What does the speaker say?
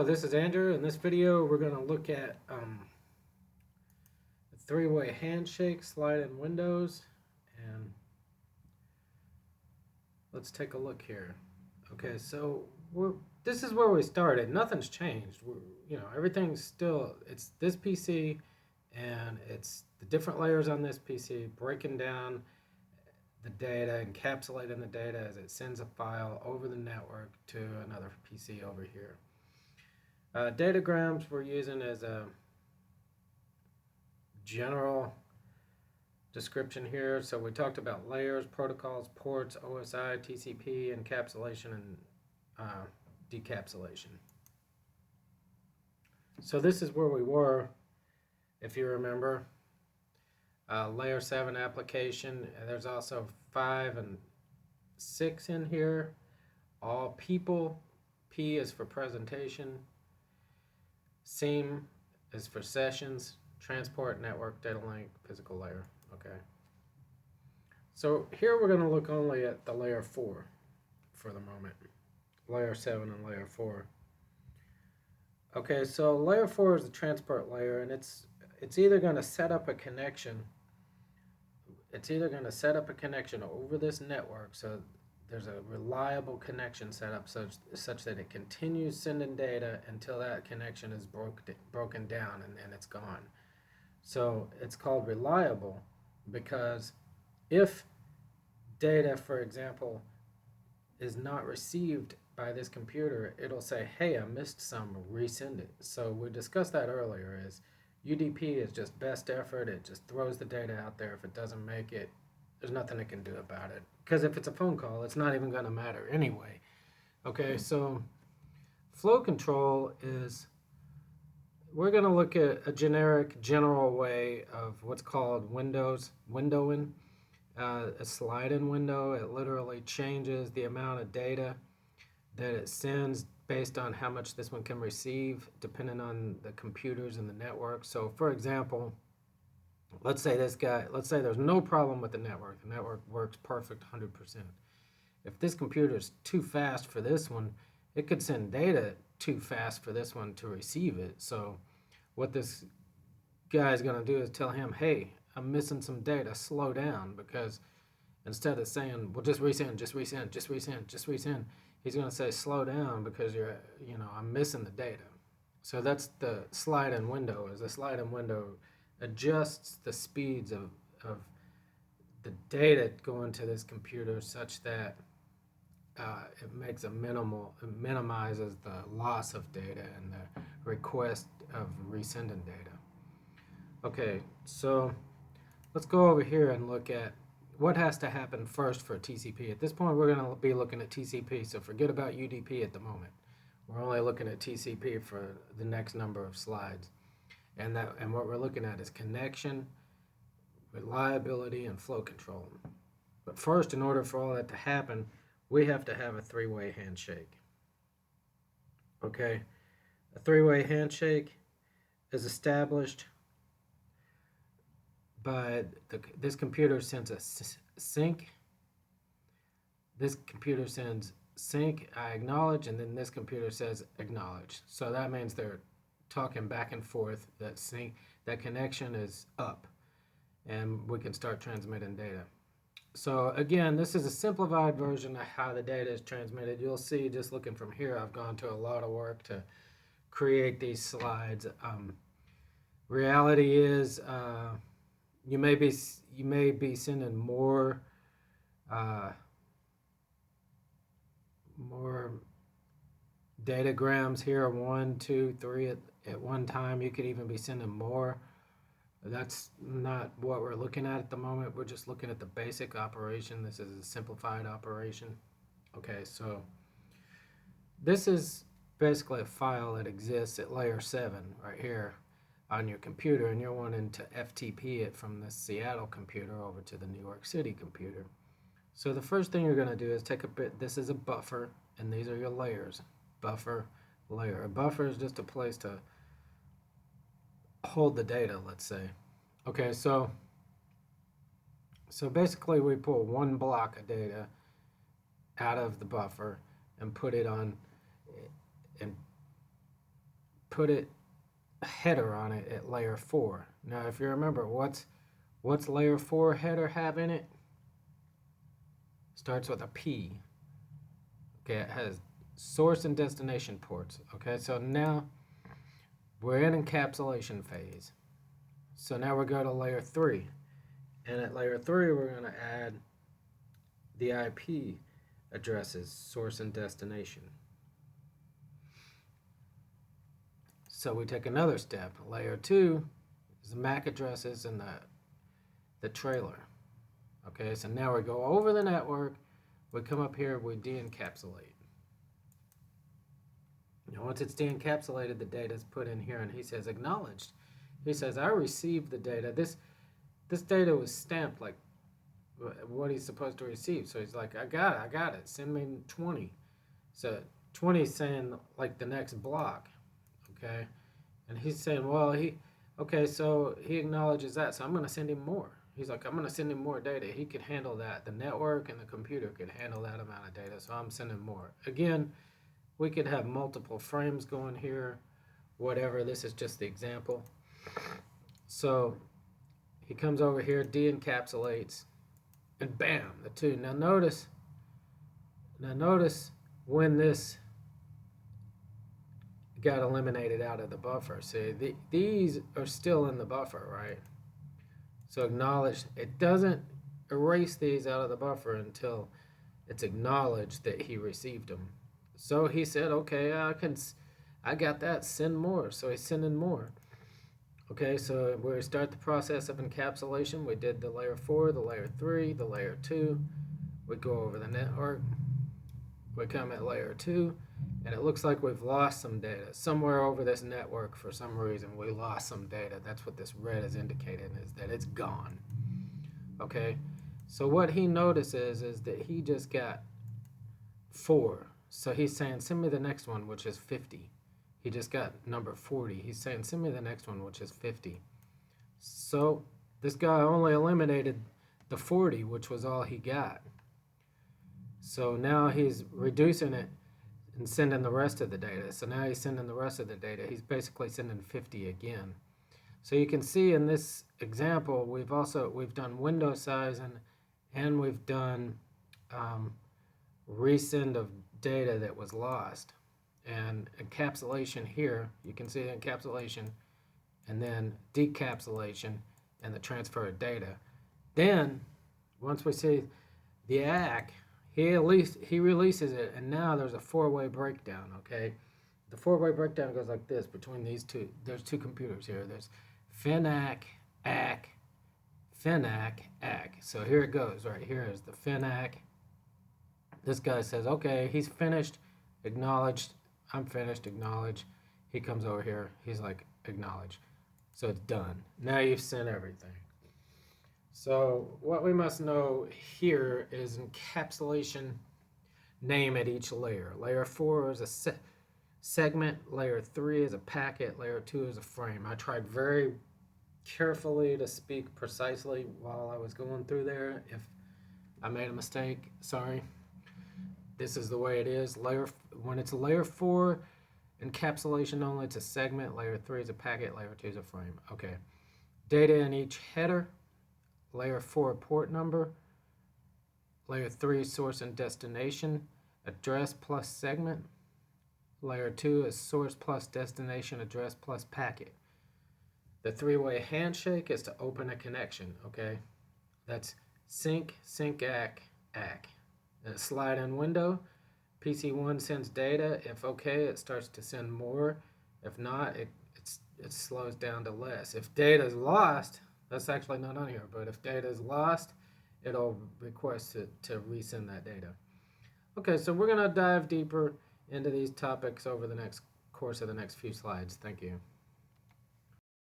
This is Andrew. In this video, we're going to look at the three-way handshake slide in Windows, and let's take a look here. Okay, so this is where we started. Nothing's changed. Everything's still. It's this PC, and it's the different layers on this PC breaking down the data, encapsulating the data as it sends a file over the network to another PC over here. Datagrams we're using as a general description here. So we talked about layers, protocols, ports, OSI, TCP, encapsulation, and decapsulation. So this is where we were, if you remember. Layer 7 application. There's also 5 and 6 in here. All people. P is for presentation. Seam is for sessions. Transport, network, data link, physical layer. Okay. So here we're going to look only at the layer 4 for the moment. Layer 7 and layer 4. Okay, so layer 4 is the transport layer, and it's either going to set up a connection. It's either going to set up a connection over this network, so there's a reliable connection set up such that it continues sending data until that connection is broken down and then it's gone. So it's called reliable because if data, for example, is not received by this computer, it'll say, hey, I missed some, resend it. So we discussed that earlier, is UDP is just best effort. It just throws the data out there. If it doesn't make it, there's nothing it can do about it. Because if it's a phone call, it's not even going to matter anyway. Okay, so flow control is, we're going to look at a general way of what's called windowing. A slide-in window, it literally changes the amount of data that it sends based on how much this one can receive, depending on the computers and the network. So for example, let's say there's no problem with the network. The network works perfect 100%. If this computer is too fast for this one, it could send data too fast for this one to receive it. So what this guy is going to do is tell him, hey, I'm missing some data, slow down, because instead of saying, well, just resend, he's going to say, slow down because I'm missing the data. So that's the slide-in window. Is the slide-in window adjusts the speeds of the data going to this computer such that it minimizes the loss of data and the request of resending data. Okay, so let's go over here and look at what has to happen first for TCP. At this point, we're going to be looking at TCP, so forget about UDP at the moment. We're only looking at TCP for the next number of slides. And what we're looking at is connection, reliability, and flow control. But first, in order for all that to happen, we have to have a three-way handshake. Okay, a three-way handshake is established by this computer sends a sync. This computer sends sync, I acknowledge, and then this computer says acknowledge. So that means they're talking back and forth. That connection is up, and we can start transmitting data. So again, this is a simplified version of how the data is transmitted. You'll see, just looking from here, I've gone to a lot of work to create these slides. Reality is, you may be sending more datagrams here, 1, 2, 3 at one time. You could even be sending more. That's not what we're looking at the moment. We're just looking at the basic operation. This is a simplified operation. Okay, so this is basically a file that exists at layer 7 right here on your computer, and you're wanting to FTP it from the Seattle computer over to the New York City computer. So the first thing you're going to do is take a bit, this is a buffer, and these are your layers. Buffer, layer. A buffer is just a place to hold the data, let's say. Okay, so basically we pull one block of data out of the buffer and put it on and put it a header on it at layer 4. Now, if you remember, what's layer 4 header have in it? Starts with a P. Okay, it has source and destination ports. Okay, so now we're in encapsulation phase. So now we go to layer 3. And at layer 3, we're going to add the IP addresses, source and destination. So we take another step. Layer 2 is the MAC addresses and the trailer. Okay, so now we go over the network. We come up here, we de-encapsulate. Now once it's de-encapsulated, the data is put in here, and he says acknowledged. He says, I received the data. This data was stamped like what he's supposed to receive. So he's like, I got it. Send me 20. So 20 is saying like the next block. Okay, and he's saying, well, so he acknowledges that, so I'm going to send him more. He's like, I'm going to send him more data. He could handle that. The network and the computer could handle that amount of data, so I'm sending more. Again, we could have multiple frames going here, whatever. This is just the example. So he comes over here, de-encapsulates, and bam, the 2. Now notice when this got eliminated out of the buffer. See, these are still in the buffer, right? So acknowledge, it doesn't erase these out of the buffer until it's acknowledged that he received them. So he said, okay, I got that, send more. So he's sending more. Okay, so we start the process of encapsulation. We did the layer 4, the layer 3, the layer 2. We go over the network. We come at layer 2. And it looks like we've lost some data. Somewhere over this network, for some reason, we lost some data. That's what this red is indicating, is that it's gone. Okay? So what he notices is that he just got 4. So he's saying, send me the next one, which is 50. He just got number 40. He's saying, send me the next one, which is 50. So this guy only eliminated the 40, which was all he got. So now he's reducing it and sending the rest of the data. So now he's sending the rest of the data. He's basically sending 50 again. So you can see in this example, we've done window sizing, and we've done resend of data that was lost. And encapsulation here, you can see the encapsulation, and then decapsulation, and the transfer of data. Then, once we see the ACK, he releases it, and now there's a 4-way breakdown, okay? The 4-way breakdown goes like this between these two. There's 2 computers here. There's FINAC, ACK, FINAC, ACK. So here it goes, right here is the FINAC. This guy says, okay, he's finished, acknowledged, I'm finished, acknowledge. He comes over here, he's like, acknowledge. So it's done. Now you've sent everything. So what we must know here is encapsulation name at each layer. Layer 4 is a segment, layer 3 is a packet, layer 2 is a frame. I tried very carefully to speak precisely while I was going through there. If I made a mistake, sorry. This is the way it is. When it's a layer 4 encapsulation only, it's a segment. Layer 3 is a packet. Layer 2 is a frame. Okay. Data in each header. Layer 4 port number. Layer 3 source and destination. Address plus segment. Layer 2 is source plus destination, address plus packet. The 3-way handshake is to open a connection. Okay. That's sync, ACK, ACK. A slide-in window, PC1 sends data. If okay, it starts to send more. If not, it slows down to less. If data is lost, that's actually not on here, but if data is lost, it'll request to resend that data. Okay, so we're going to dive deeper into these topics over the course of the next few slides. Thank you.